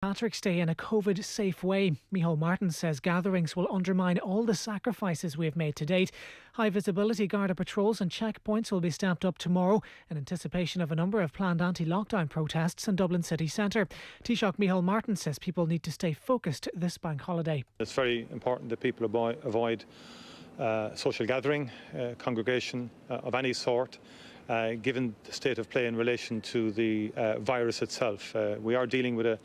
Patrick's Day in a COVID-safe way. Micheál Martin says gatherings will undermine all the sacrifices we have made to date. High visibility Garda patrols and checkpoints will be stepped up tomorrow in anticipation of a number of planned anti-lockdown protests in Dublin city centre. Taoiseach Micheál Martin says people need to stay focused this bank holiday. It's very important that people avoid social gathering, congregation of any sort, given the state of play in relation to the virus itself. We are dealing with a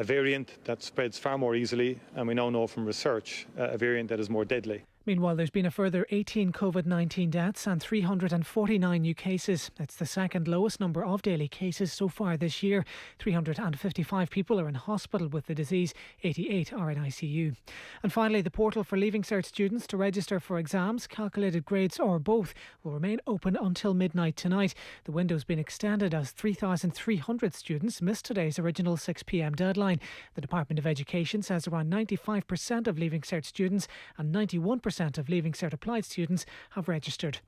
variant that spreads far more easily, and we now know from research a variant that is more deadly. Meanwhile, there's been a further 18 COVID-19 deaths and 349 new cases. It's the second lowest number of daily cases so far this year. 355 people are in hospital with the disease, 88 are in ICU. And finally, the portal for Leaving Cert students to register for exams, calculated grades or both will remain open until midnight tonight. The window's been extended as 3,300 students missed today's original 6 p.m. deadline. The Department of Education says around 95% of Leaving Cert students and 91% of Leaving Cert applied students have registered.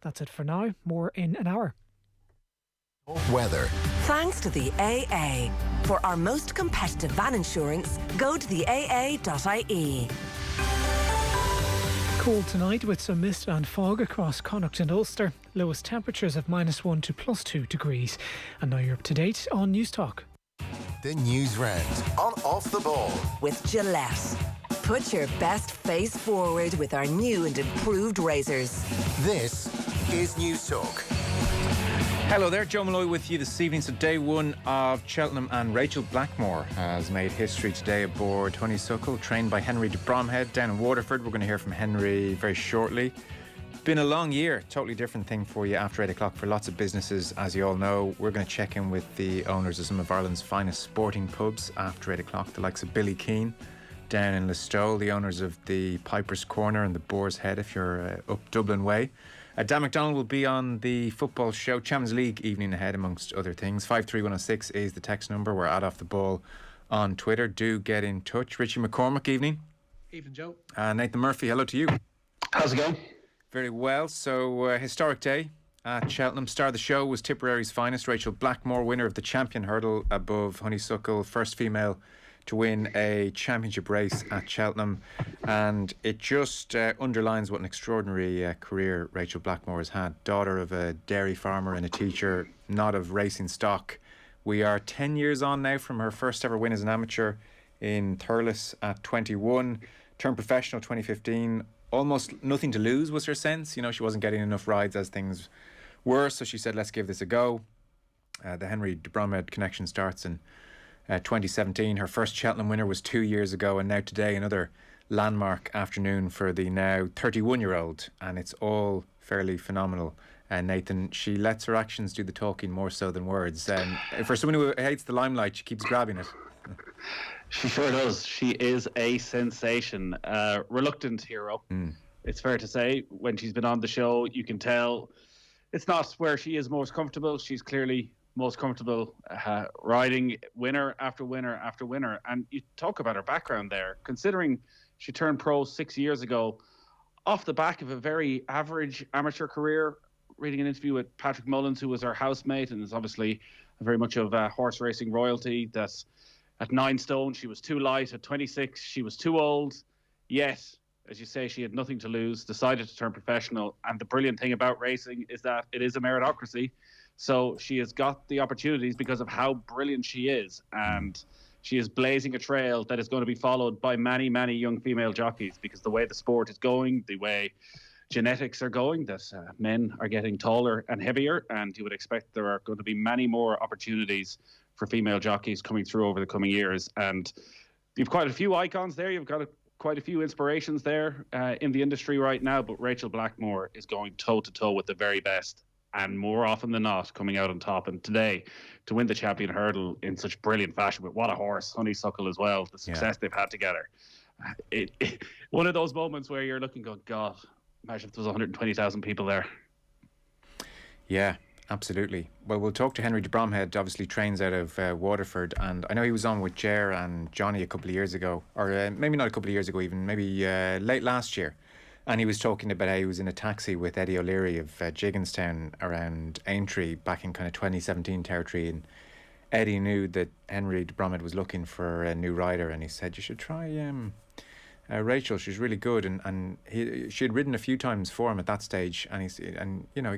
That's it for now. More in an hour. Weather. Thanks to the AA. For our most competitive van insurance, go to the aa.ie. Cold tonight with some mist and fog across Connacht and Ulster. Lowest temperatures of -1 to +2 degrees. And now you're up to date on News Talk. The Newsround on Off the Ball with Gillette. Put your best face forward with our new and improved razors. This is News Talk. Hello there, Joe Molloy with you this evening. So day one of Cheltenham, and Rachel Blackmore has made history today aboard Honeysuckle, trained by Henry de Bromhead down in Waterford. We're going to hear from Henry very shortly. Been a long year, totally different thing for you after 8 o'clock for lots of businesses, as you all know. We're going to check in with the owners of some of Ireland's finest sporting pubs after 8 o'clock, the likes of Billy Keane down in Listowel, the owners of the Piper's Corner and the Boar's Head if you're up Dublin way. Dan McDonald will be on the football show, Champions League evening ahead amongst other things. 53106 is the text number. We're at Off the Ball on Twitter. Do get in touch. Richie McCormack, evening. Evening, Joe. Nathan Murphy, hello to you. How's it going? Very well. So historic day at Cheltenham. Star of the show was Tipperary's finest, Rachel Blackmore, winner of the champion hurdle above Honeysuckle, first female to win a championship race at Cheltenham, and it just underlines what an extraordinary career Rachel Blackmore has had. Daughter of a dairy farmer and a teacher, not of racing stock. We are 10 years on now from her first ever win as an amateur in Thurles at 21, turned professional 2015. Almost nothing to lose was her sense. You know, she wasn't getting enough rides as things were, so she said, let's give this a go. The Henry de Bromhead connection starts in 2017. Her first Cheltenham winner was 2 years ago, and now today another landmark afternoon for the now 31-year-old, and it's all fairly phenomenal. Nathan, she lets her actions do the talking more so than words. For someone who hates the limelight, she keeps grabbing it. She sure does. She is a sensation. Reluctant hero. It's fair to say. When she's been on the show, you can tell it's not where she is most comfortable. She's clearly most comfortable riding winner after winner after winner. And you talk about her background there, considering she turned pro 6 years ago off the back of a very average amateur career. Reading an interview with Patrick Mullins, who was her housemate and is obviously very much of horse racing royalty, that at 9 stone she was too light, at 26 she was too old, yet, as you say, she had nothing to lose, decided to turn professional. And the brilliant thing about racing is that it is a meritocracy. So she has got the opportunities because of how brilliant she is. And she is blazing a trail that is going to be followed by many, many young female jockeys, because the way the sport is going, the way genetics are going, that men are getting taller and heavier, and you would expect there are going to be many more opportunities for female jockeys coming through over the coming years. And you've quite a few icons there. You've got quite a few inspirations there in the industry right now, but Rachel Blackmore is going toe-to-toe with the very best, and more often than not coming out on top. And today, to win the champion hurdle in such brilliant fashion, with what a horse, Honeysuckle as well, the success they've had together. One of those moments where you're looking, going, God, imagine if there was 120,000 people there. Yeah, absolutely. Well, we'll talk to Henry de Bromhead, obviously trains out of Waterford, and I know he was on with Ger and Johnny a couple of years ago, or maybe not a couple of years ago even, maybe late last year. And he was talking about how he was in a taxi with Eddie O'Leary of Jigginstown around Aintree back in kind of 2017 territory. And Eddie knew that Henry de Bromhead was looking for a new rider, and he said, you should try Rachel, she's really good. And she had ridden a few times for him at that stage, and he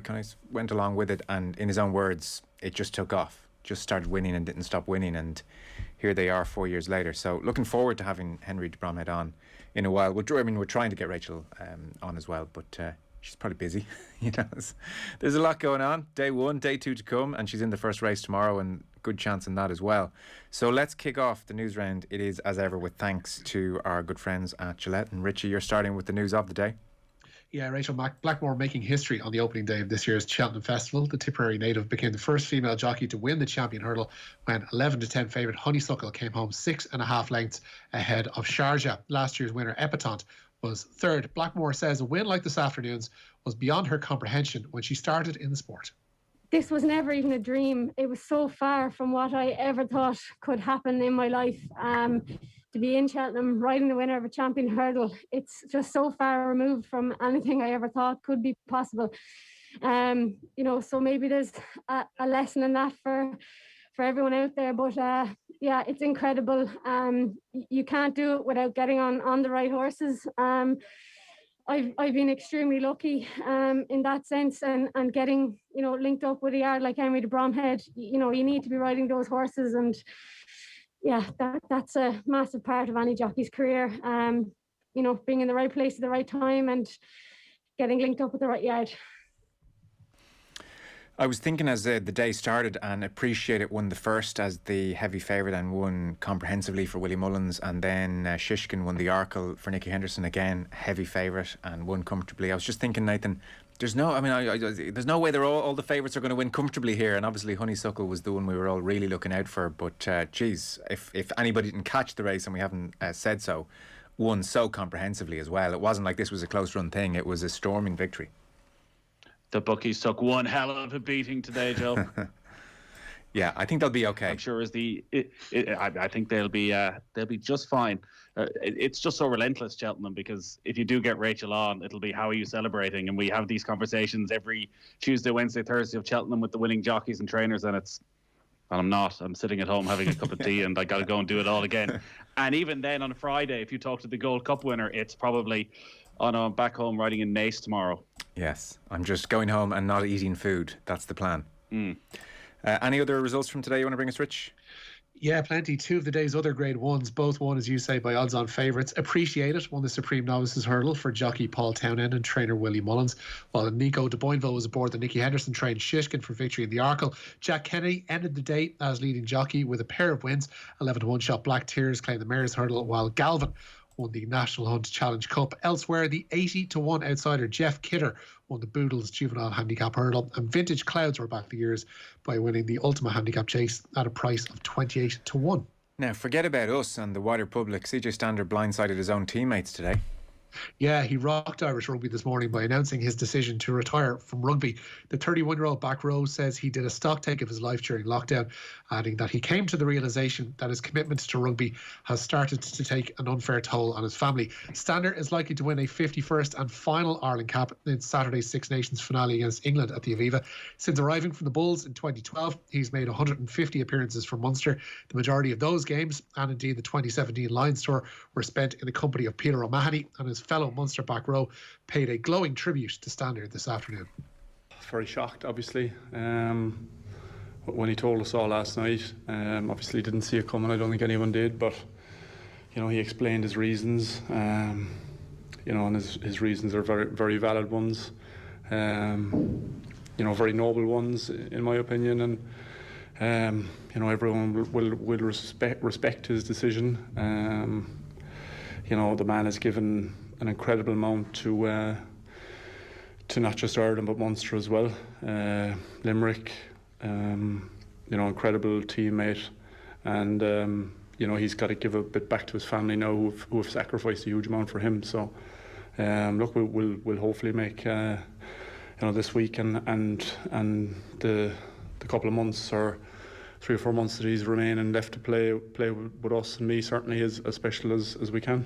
kind of went along with it, and in his own words, it just took off, just started winning and didn't stop winning, and here they are 4 years later. So looking forward to having Henry de Bromhead on in a while. We're trying to get Rachel on as well, but she's probably busy. There's a lot going on. Day 1, day 2 to come, and she's in the first race tomorrow, and good chance in that as well. So let's kick off the news round. It is, as ever, with thanks to our good friends at Gillette. And Richie, you're starting with the news of the day. Yeah, Rachel Blackmore making history on the opening day of this year's Cheltenham Festival. The Tipperary native became the first female jockey to win the champion hurdle when 11-10 favourite Honeysuckle came home 6.5 lengths ahead of Sharjah. Last year's winner, Epatante, was third. Blackmore says a win like this afternoon's was beyond her comprehension when she started in the sport. This was never even a dream. It was so far from what I ever thought could happen in my life. To be in Cheltenham, riding the winner of a champion hurdle, it's just so far removed from anything I ever thought could be possible. So maybe there's a lesson in that for everyone out there. But yeah, it's incredible. You can't do it without getting on the right horses. I've been extremely lucky in that sense, and getting linked up with a yard like Henry de Bromhead. You need to be riding those horses, and yeah, that's a massive part of any jockey's career. Being in the right place at the right time and getting linked up with the right yard. I was thinking as the day started, and Appreciate It won the first as the heavy favourite and won comprehensively for Willie Mullins, and then Shishkin won the Arkle for Nicky Henderson, again heavy favourite, and won comfortably. I was just thinking, Nathan, there's no way all the favourites are going to win comfortably here, and obviously Honeysuckle was the one we were all really looking out for, but if anybody didn't catch the race, and we haven't said so, won so comprehensively as well. It wasn't like this was a close run thing, it was a storming victory. The bookies took one hell of a beating today, Joe. Yeah, I think they'll be okay. I'm sure I think they'll be just fine. It's just so relentless, Cheltenham, because if you do get Rachel on, it'll be how are you celebrating? And we have these conversations every Tuesday, Wednesday, Thursday of Cheltenham with the winning jockeys and trainers, and I'm not. I'm sitting at home having a cup of tea, and I got to go and do it all again. And even then on Friday, if you talk to the Gold Cup winner, it's probably I'm back home riding in Naas tomorrow. Yes, I'm just going home and not eating food. That's the plan. Any other results from today you want to bring us, Rich? Yeah, plenty. Two of the day's other grade ones, both won, as you say, by odds-on favourites. Appreciate It won the Supreme Novices Hurdle for jockey Paul Townend and trainer Willie Mullins, while Nico de Boinville was aboard the Nicky Henderson trained Shishkin for victory in the Arkle. Jack Kennedy ended the day as leading jockey with a pair of wins. 11-1 shot Black Tears claimed the Mayor's Hurdle, while Galvin won the National Hunt Challenge Cup. Elsewhere, the 80-1 outsider Jeff Kidder won the Boodles Juvenile Handicap Hurdle, and Vintage Clouds were back the years by winning the Ultima Handicap Chase at a price of 28-1. Now, forget about us and the wider public. CJ Stander blindsided his own teammates today. Yeah, he rocked Irish rugby this morning by announcing his decision to retire from rugby. The 31-year-old back row says he did a stock take of his life during lockdown, adding that he came to the realisation that his commitment to rugby has started to take an unfair toll on his family. Stander is likely to win a 51st and final Ireland cap in Saturday's Six Nations finale against England at the Aviva. Since arriving from the Bulls in 2012, he's made 150 appearances for Munster. The majority of those games, and indeed the 2017 Lions tour, were spent in the company of Peter O'Mahony, and his fellow Munster back row paid a glowing tribute to Stander this afternoon. Very shocked, obviously, when he told us all last night. Obviously didn't see it coming. I don't think anyone did, but he explained his reasons, and his reasons are very, very valid ones, very noble ones in my opinion, and everyone will respect his decision. The man has given an incredible amount to not just Ireland but Munster as well. Limerick, incredible teammate, and he's got to give a bit back to his family now who have sacrificed a huge amount for him. So look, we'll hopefully make this week and the couple of months or 3 or 4 months that he's remaining left to play with us and me certainly is as special as we can.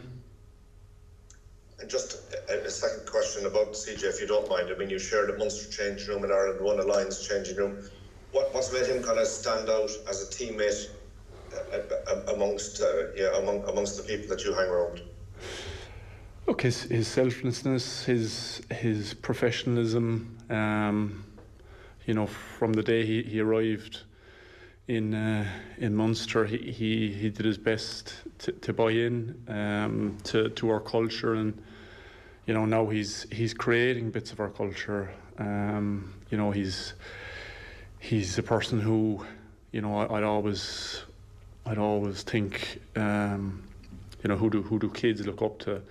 And just a second question about CJ, if you don't mind. I mean, you shared a Munster changing room in Ireland, one Alliance changing room. what's made him kind of stand out as a teammate amongst the people that you hang around? Look, his selflessness, his professionalism. From the day he arrived in Munster, he did his best to buy in to our culture, and now he's creating bits of our culture. He's a person who, I'd always think, who do kids look up to?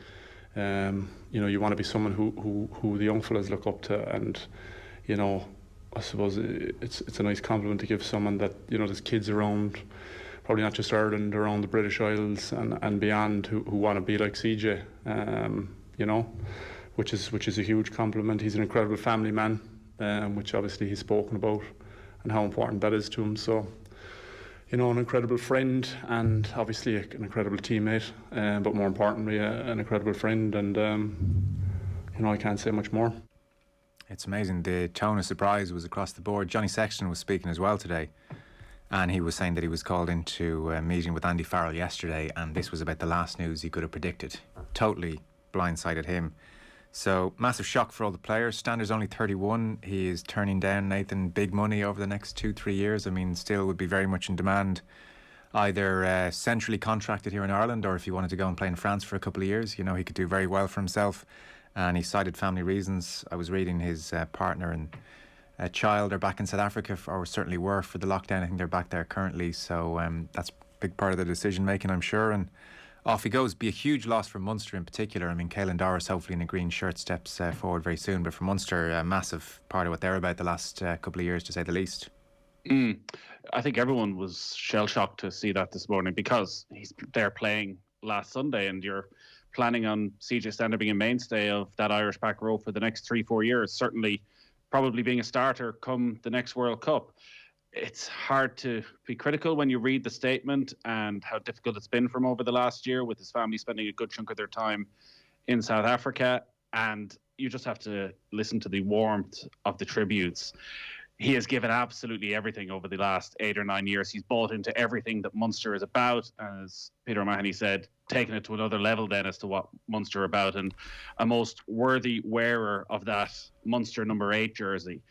You want to be someone who the young fellas look up to, and I suppose it's a nice compliment to give someone that there's kids around, probably not just Ireland, around the British Isles and beyond who want to be like CJ. Which is a huge compliment. He's an incredible family man, which obviously he's spoken about, and how important that is to him. So, an incredible friend, and obviously an incredible teammate, but more importantly, an incredible friend. And I can't say much more. It's amazing. The tone of surprise was across the board. Johnny Sexton was speaking as well today, and he was saying that he was called into a meeting with Andy Farrell yesterday, and this was about the last news he could have predicted. Totally blindsided him. So, massive shock for all the players. Stander's only 31. He is turning down, Nathan, big money over the next 2-3 years. I mean, still would be very much in demand, either centrally contracted here in Ireland, or if he wanted to go and play in France for a couple of years, he could do very well for himself. And he cited family reasons. I was reading his partner and child are back in South Africa, or certainly were for the lockdown. I think they're back there currently. So that's a big part of the decision making, I'm sure. And off he goes. Be a huge loss for Munster in particular. I mean, Caelan Doris, hopefully in a green shirt, steps forward very soon. But for Munster, a massive part of what they're about the last couple of years, to say the least. I think everyone was shell-shocked to see that this morning, because they're playing last Sunday, and you're planning on CJ Stander being a mainstay of that Irish back row for the next 3-4 years, certainly probably being a starter come the next World Cup. It's hard to be critical when you read the statement and how difficult it's been for him over the last year, with his family spending a good chunk of their time in South Africa, and you just have to listen to the warmth of the tributes. He has given absolutely everything over the last 8 or 9 years. He's bought into everything that Munster is about, and as Peter O'Mahony said, taken it to another level then as to what Munster are about, and a most worthy wearer of that Munster number 8 jersey.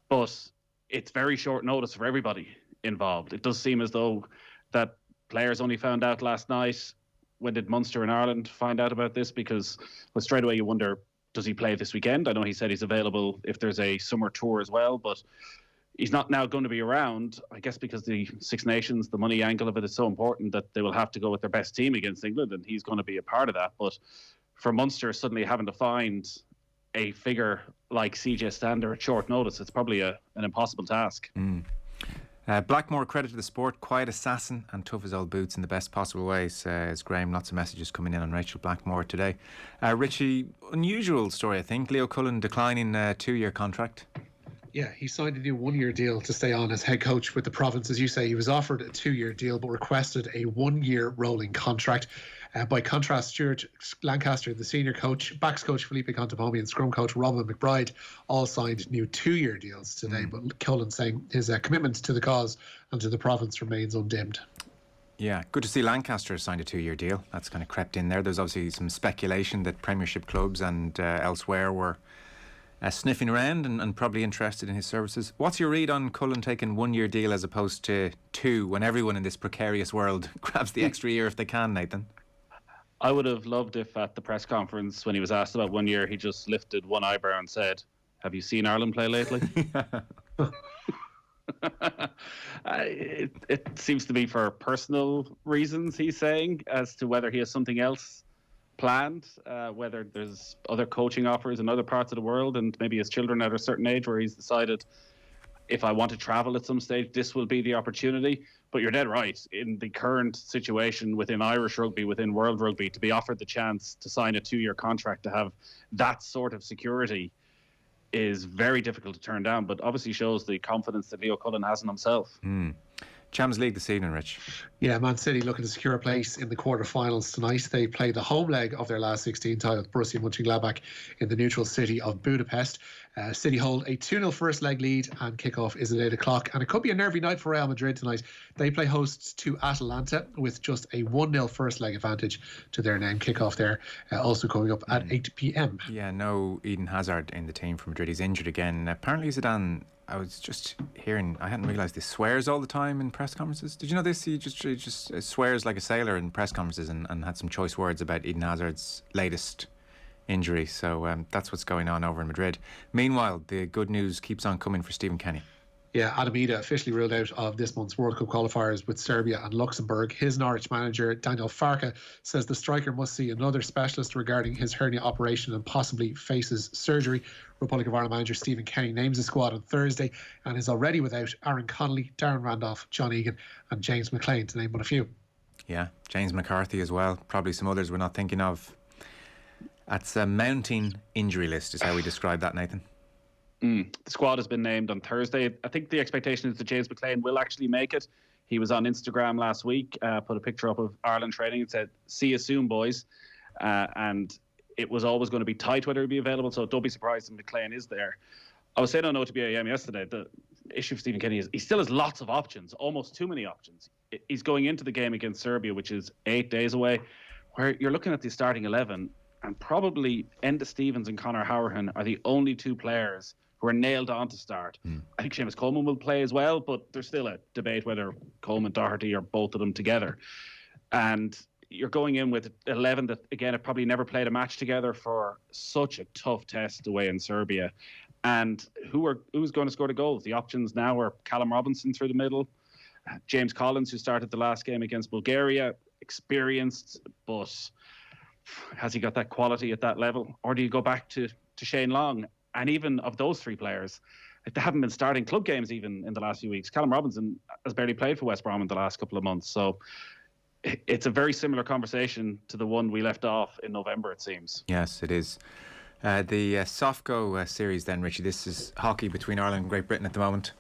But it's very short notice for everybody involved. It does seem as though that players only found out last night. When did Munster and Ireland find out about this? Because straight away you wonder, does he play this weekend? I know he said he's available if there's a summer tour as well, but he's not now going to be around, I guess, because the Six Nations, the money angle of it is so important that they will have to go with their best team against England, and he's going to be a part of that. But for Munster suddenly having to find a figure like CJ Stander at short notice, it's probably an impossible task. Blackmore credited the sport, quiet assassin and tough as old boots in the best possible way, says Graham. Lots of messages coming in on Rachel Blackmore today. Richie, unusual story, I think. Leo Cullen declining a 2-year contract. Yeah, he signed a new 1-year deal to stay on as head coach with the province. As you say, he was offered a 2-year deal but requested a 1-year rolling contract. By contrast, Stuart Lancaster, the senior coach, backs coach Felipe Contepomi and scrum coach Robin McBride all signed new 2-year deals today. But Cullen saying his commitment to the cause and to the province remains undimmed. Yeah, good to see Lancaster signed a 2-year deal. That's kind of crept in there. There's obviously some speculation that Premiership clubs and elsewhere were sniffing around and probably interested in his services. What's your read on Cullen taking 1-year deal as opposed to 2, when everyone in this precarious world grabs the extra year if they can, Nathan? I would have loved if at the press conference, when he was asked about 1 year, he just lifted one eyebrow and said, "Have you seen Ireland play lately?" It seems to be for personal reasons, he's saying, as to whether he has something else planned, whether there's other coaching offers in other parts of the world, and maybe his children at a certain age where he's decided, if I want to travel at some stage, this will be the opportunity. But you're dead right. In the current situation within Irish rugby, within world rugby, to be offered the chance to sign a 2-year contract, to have that sort of security, is very difficult to turn down, but obviously shows the confidence that Leo Cullen has in himself. Champions League this evening, Rich. Yeah, Man City looking to secure a place in the quarter-finals tonight. They play the home leg of their last 16 tie with Borussia Mönchengladbach in the neutral city of Budapest. City hold a 2-0 first leg lead and kick-off is at 8 o'clock. And it could be a nervy night for Real Madrid tonight. They play hosts to Atalanta with just a 1-0 first leg advantage to their name. Kick-off there also coming up at 8 p.m. Yeah, no Eden Hazard in the team for Madrid. He's injured again. Apparently Zidane, I was just hearing, I hadn't realised this, swears all the time in press conferences. Did you know this? He just swears like a sailor in press conferences and had some choice words about Eden Hazard's latest injury. So that's what's going on over in Madrid. Meanwhile, the good news keeps on coming for Stephen Kenny. Yeah, Adam Idah officially ruled out of this month's World Cup qualifiers with Serbia and Luxembourg. His Norwich manager, Daniel Farke, says the striker must see another specialist regarding his hernia operation and possibly faces surgery. Republic of Ireland manager Stephen Kenny names the squad on Thursday and is already without Aaron Connolly, Darren Randolph, John Egan and James McLean, to name but a few. Yeah, James McCarthy as well. Probably some others we're not thinking of. That's a mounting injury list is how we describe that, Nathan. The squad has been named on Thursday. I think the expectation is that James McLean will actually make it. He was on Instagram last week, put a picture up of Ireland training and said, "See you soon, boys." And it was always going to be tight whether he'd be available, so don't be surprised if McLean is there. I was saying on OTB AM yesterday, the issue for Stephen Kenny is he still has lots of options, almost too many options. He's going into the game against Serbia, which is 8 days away, where you're looking at the starting 11, and probably Enda Stevens and Conor Howerton are the only two players who are nailed on to start. I think Seamus Coleman will play as well, but there's still a debate whether Coleman, Doherty, or both of them together. And you're going in with 11 that, again, have probably never played a match together for such a tough test away in Serbia. And who's going to score the goals? The options now are Callum Robinson through the middle, James Collins, who started the last game against Bulgaria, experienced, but has he got that quality at that level? Or do you go back to Shane Long? And even of those three players, they haven't been starting club games even in the last few weeks. Callum Robinson has barely played for West Brom in the last couple of months. So it's a very similar conversation to the one we left off in November, it seems. Yes, it is. The SOFCO series then, Richie, this is hockey between Ireland and Great Britain at the moment.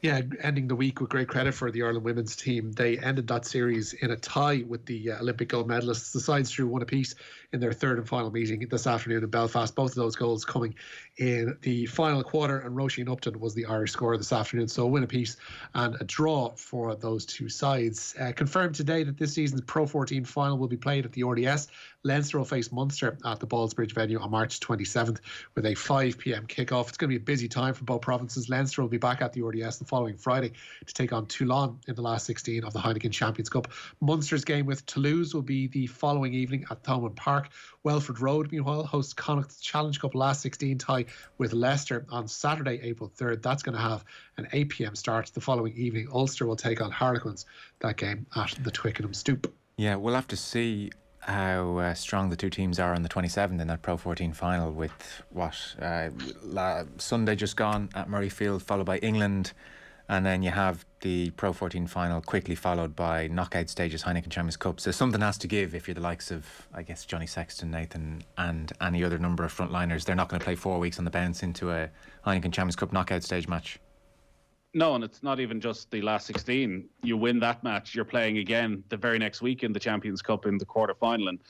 Yeah, ending the week with great credit for the Ireland women's team. They ended that series in a tie with the Olympic gold medalists. The sides drew one apiece in their third and final meeting this afternoon in Belfast. Both of those goals coming in the final quarter, and Roisin Upton was the Irish scorer this afternoon. So a win apiece and a draw for those two sides. Confirmed today that this season's Pro 14 final will be played at the RDS. Leinster will face Munster at the Ballsbridge venue on March 27th with a 5 p.m. kickoff. It's going to be a busy time for both provinces. Leinster will be back at the RDS the following Friday to take on Toulon in the last 16 of the Heineken Champions Cup. Munster's game with Toulouse will be the following evening at Thomond Park. Welford Road, meanwhile, hosts Connacht's Challenge Cup last 16 tie with Leicester on Saturday, April 3rd. That's going to have an 8 p.m. start the following evening. Ulster will take on Harlequins, that game at the Twickenham Stoop. Yeah, we'll have to see how strong the two teams are on the 27th in that Pro 14 final with Sunday just gone at Murrayfield, followed by England. And then you have the Pro 14 final quickly followed by knockout stages Heineken Champions Cup. So something has to give if you're the likes of, I guess, Johnny Sexton, Nathan and any other number of frontliners. They're not going to play 4 weeks on the bounce into a Heineken Champions Cup knockout stage match. No, and it's not even just the last 16. You win that match, you're playing again the very next week in the Champions Cup in the quarter-final. And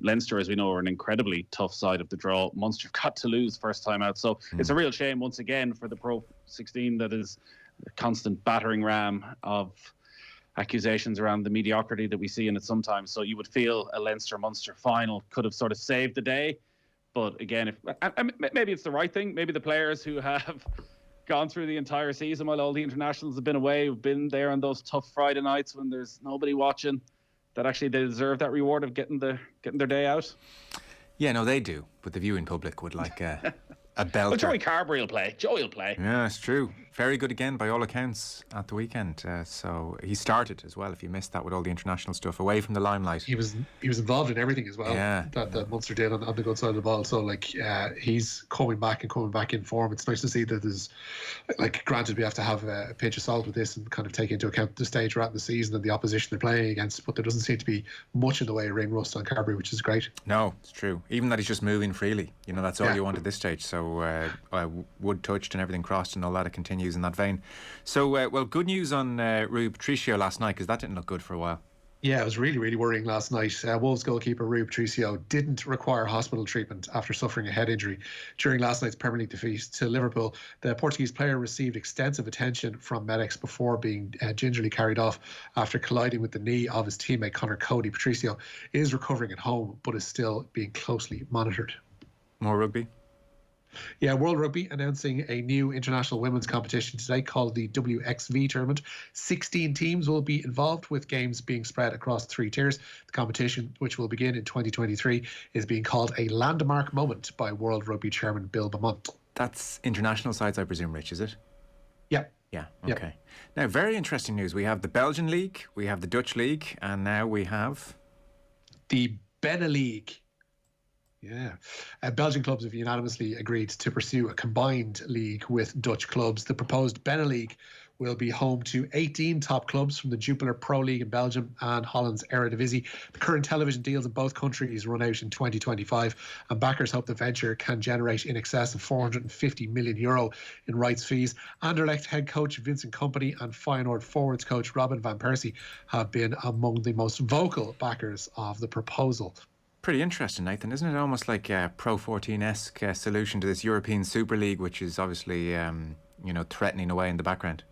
Leinster, as we know, are an incredibly tough side of the draw. Munster have got to lose first time out. So it's a real shame, once again, for the Pro 16 that is a constant battering ram of accusations around the mediocrity that we see in it sometimes. So you would feel a Leinster-Munster final could have sort of saved the day. But again, maybe it's the right thing. Maybe the players who have gone through the entire season while all the internationals have been away, who've been there on those tough Friday nights when there's nobody watching, that actually they deserve that reward of getting their day out. Yeah, no, they do. But the viewing public would like a belter. Well, Joey Carberry will play. Joey will play. Yeah, it's true. Very good again by all accounts at the weekend. So he started as well, if you missed that, with all the international stuff, away from the limelight. He was involved in everything as well. Yeah. That Munster did on the good side of the ball. So he's coming back in form. It's nice to see that there's, granted we have to have a pinch of salt with this and kind of take into account the stage we're at in the season and the opposition they're playing against, but there doesn't seem to be much in the way of ring rust on Carberry, which is great. No, it's true. Even that he's just moving freely, that's all you want at this stage. So So wood touched and everything crossed and all that. It continues in that vein. So, well, good news on Rui Patricio last night, because that didn't look good for a while. Yeah, it was really, really worrying last night. Wolves goalkeeper Rui Patricio didn't require hospital treatment after suffering a head injury during last night's Premier League defeat to Liverpool. The Portuguese player received extensive attention from medics before being gingerly carried off after colliding with the knee of his teammate Conor Cody. Patricio is recovering at home, but is still being closely monitored. More rugby? Yeah, World Rugby announcing a new international women's competition today called the WXV tournament. 16 teams will be involved, with games being spread across 3 tiers. The competition, which will begin in 2023, is being called a landmark moment by World Rugby chairman Bill Beaumont. That's international sides, I presume, Rich, is it? Yeah. Yeah, okay. Yep. Now, very interesting news. We have the Belgian League, we have the Dutch League, and now we have... the Benelux. Yeah. Belgian clubs have unanimously agreed to pursue a combined league with Dutch clubs. The proposed Benelux will be home to 18 top clubs from the Jupiler Pro League in Belgium and Holland's Eredivisie. The current television deals in both countries run out in 2025, and backers hope the venture can generate in excess of €450 million in rights fees. Anderlecht head coach Vincent Kompany and Feyenoord forwards coach Robin van Persie have been among the most vocal backers of the proposal. Pretty interesting, Nathan, isn't it? Almost like a Pro 14-esque solution to this European Super League, which is obviously, threatening away in the background.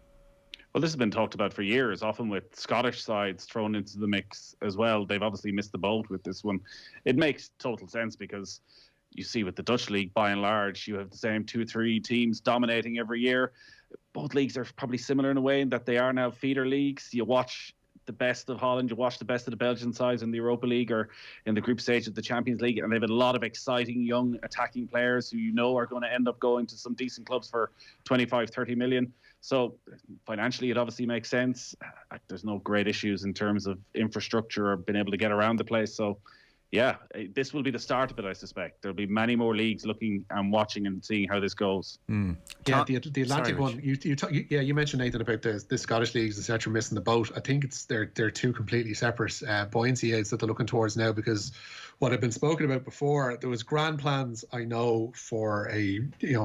Well, this has been talked about for years, often with Scottish sides thrown into the mix as well. They've obviously missed the boat with this one. It makes total sense because you see with the Dutch league, by and large, you have the same 2-3 teams dominating every year. Both leagues are probably similar in a way in that they are now feeder leagues. You watch the best of Holland, you watch the best of the Belgian sides in the Europa League or in the group stage of the Champions League, and they have a lot of exciting young attacking players who are going to end up going to some decent clubs for 25-30 million. So financially it obviously makes sense. There's no great issues in terms of infrastructure or being able to get around the place. So yeah, this will be the start of it, I suspect. There'll be many more leagues looking and watching and seeing how this goes. Yeah, the Atlantic one. You mentioned, Nathan, about the Scottish leagues, etc., missing the boat. I think they're two completely separate buoyancy aids that they're looking towards now, because what had been spoken about before, there was grand plans, I know, for a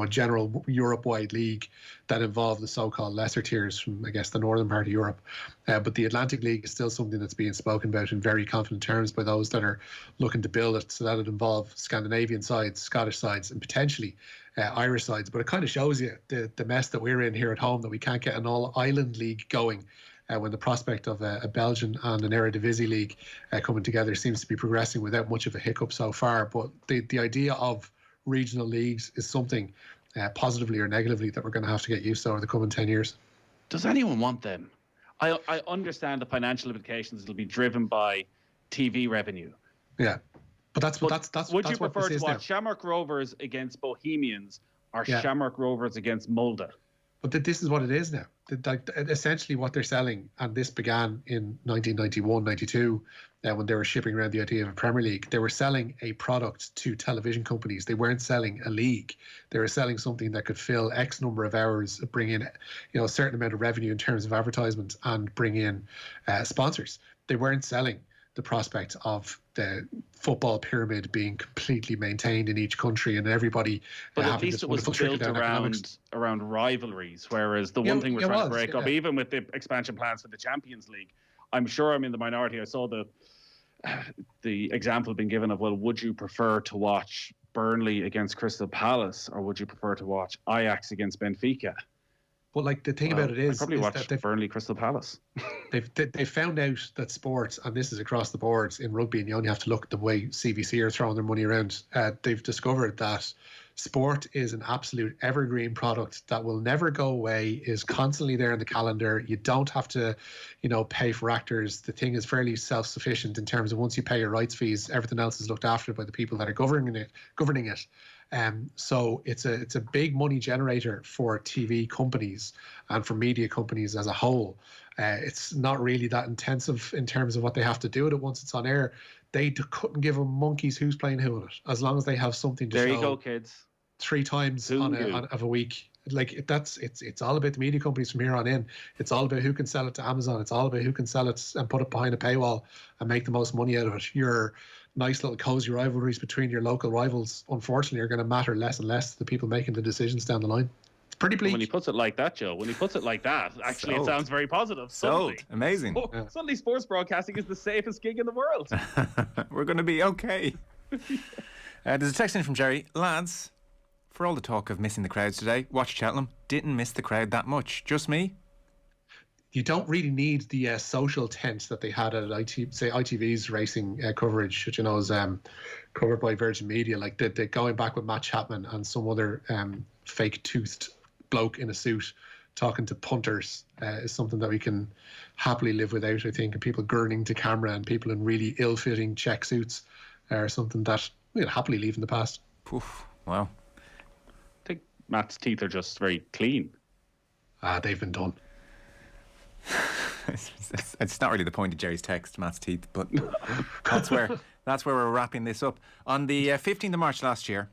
general Europe-wide league that involved the so-called lesser tiers from, I guess, the northern part of Europe. But the Atlantic League is still something that's being spoken about in very confident terms by those that are looking to build it. So that would involve Scandinavian sides, Scottish sides, and potentially Irish sides. But it kind of shows you the mess that we're in here at home, that we can't get an all-island league going. When the prospect of a Belgian and an Eredivisie league coming together seems to be progressing without much of a hiccup so far. But the idea of regional leagues is something positively or negatively that we're going to have to get used to over the coming 10 years. Does anyone want them? I understand the financial implications. It'll be driven by TV revenue. Yeah, but that's would you prefer to watch Shamrock Rovers against Bohemians or Shamrock Rovers against Molde? But this is what it is now. Essentially what they're selling, and this began in 1991, 92, when they were shipping around the idea of a Premier League. They were selling a product to television companies. They weren't selling a league. They were selling something that could fill X number of hours, bring in a certain amount of revenue in terms of advertisement, and bring in sponsors. They weren't selling the prospect of the football pyramid being completely maintained in each country and everybody. But at least it was built around rivalries, whereas the one thing we're trying to break up, even with the expansion plans for the Champions League, I'm sure I'm in the minority. I saw the example being given of, well, would you prefer to watch Burnley against Crystal Palace, or would you prefer to watch Ajax against Benfica? But the thing about it is, I probably watch Burnley Crystal Palace. They found out that sports, and this is across the boards in rugby, and you only have to look at the way CVC are throwing their money around. They've discovered that sport is an absolute evergreen product that will never go away, is constantly there in the calendar. You don't have to, pay for actors. The thing is fairly self-sufficient in terms of once you pay your rights fees, everything else is looked after by the people that are governing it. So it's a big money generator for TV companies and for media companies as a whole. It's not really that intensive in terms of what they have to do with it once it's on air. They couldn't give them monkeys who's playing who in it, as long as they have something to show. There you go, kids. 3 times of a week. Like it's all about the media companies from here on in. It's all about who can sell it to Amazon. It's all about who can sell it and put it behind a paywall and make the most money out of it. Your nice little cozy rivalries between your local rivals, unfortunately, are going to matter less and less to the people making the decisions down the line. It's pretty bleak. When he puts it like that, Joe, actually it sounds very positive. Sold. Amazing. Suddenly sports broadcasting is the safest gig in the world. We're going to be okay. There's a text in from Jerry. Lads, for all the talk of missing the crowds today, watch Cheltenham. Didn't miss the crowd that much. Just me? You don't really need the social tent that they had at ITV's racing coverage, which is covered by Virgin Media. Like the going back with Matt Chapman and some other fake-toothed bloke in a suit talking to punters is something that we can happily live without, I think. And people gurning to camera and people in really ill-fitting check suits are something that we'll happily leave in the past. Poof. Wow. I think Matt's teeth are just very clean. They've been done. It's not really the point of Jerry's text, Matt's teeth, but that's where we're wrapping this up. On the 15th of March last year,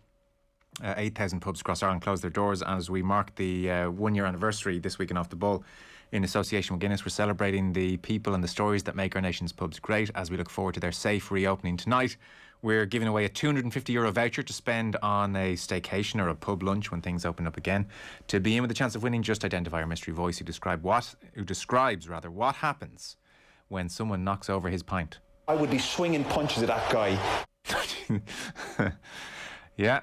8,000 pubs across Ireland closed their doors, and as we mark the 1-year anniversary this week in Off the Ball in association with Guinness, we're celebrating the people and the stories that make our nation's pubs great as we look forward to their safe reopening tonight. We're giving away a €250 voucher to spend on a staycation or a pub lunch when things open up again. To be in with a chance of winning, just identify our mystery voice who describes what happens when someone knocks over his pint. I would be swinging punches at that guy. Yeah.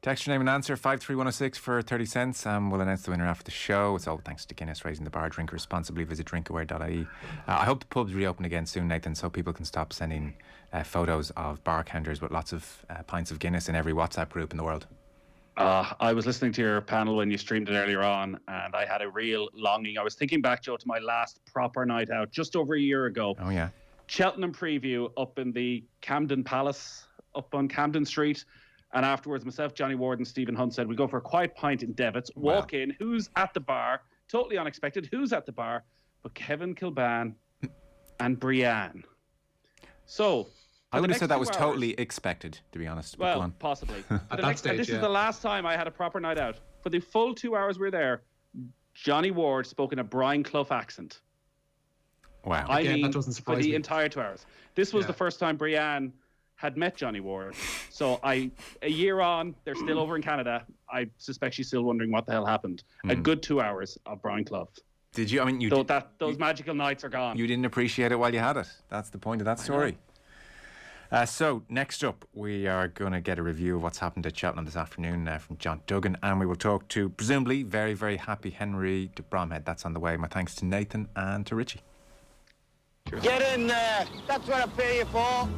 Text your name and answer 53106 for 30 cents, and we'll announce the winner after the show. It's all thanks to Guinness, raising the bar. Drink responsibly. Visit drinkaware.ie. I hope the pubs reopen again soon, Nathan, so people can stop sending photos of bar counters with lots of pints of Guinness in every WhatsApp group in the world. I was listening to your panel when you streamed it earlier on, and I had a real longing. I was thinking back, Joe, to my last proper night out just over a year ago. Oh, yeah. Cheltenham preview up in the Camden Palace, up on Camden Street. And afterwards, myself, Johnny Ward and Stephen Hunt said, we go for a quiet pint in Devitt's, walk in, who's at the bar? Totally unexpected. Who's at the bar? But Kevin Kilban and Brianne. So... I would have said that was totally expected, to be honest. Well, possibly. At that stage, this is the last time I had a proper night out. For the full 2 hours we were there, Johnny Ward spoke in a Brian Clough accent. Wow. That doesn't surprise for the me. entire 2 hours. This was the first time Brianne had met Johnny Ward. So a year on, they're still over in Canada. I suspect she's still wondering what the hell happened. A good 2 hours of Brian Clough. Did you? I mean, those magical nights are gone. You didn't appreciate it while you had it. That's the point of that story. So next up, we are going to get a review of what's happened at Cheltenham this afternoon from John Duggan, and we will talk to presumably very, very happy Henry de Bromhead. That's on the way. My thanks to Nathan and to Richie. Cheers. Get in there. That's what I pay you for.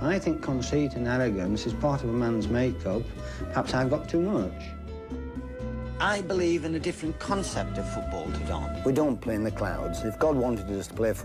I think conceit and arrogance is part of a man's makeup. Perhaps I've got too much. I believe in a different concept of football to Don. We don't play in the clouds. If God wanted us to play football,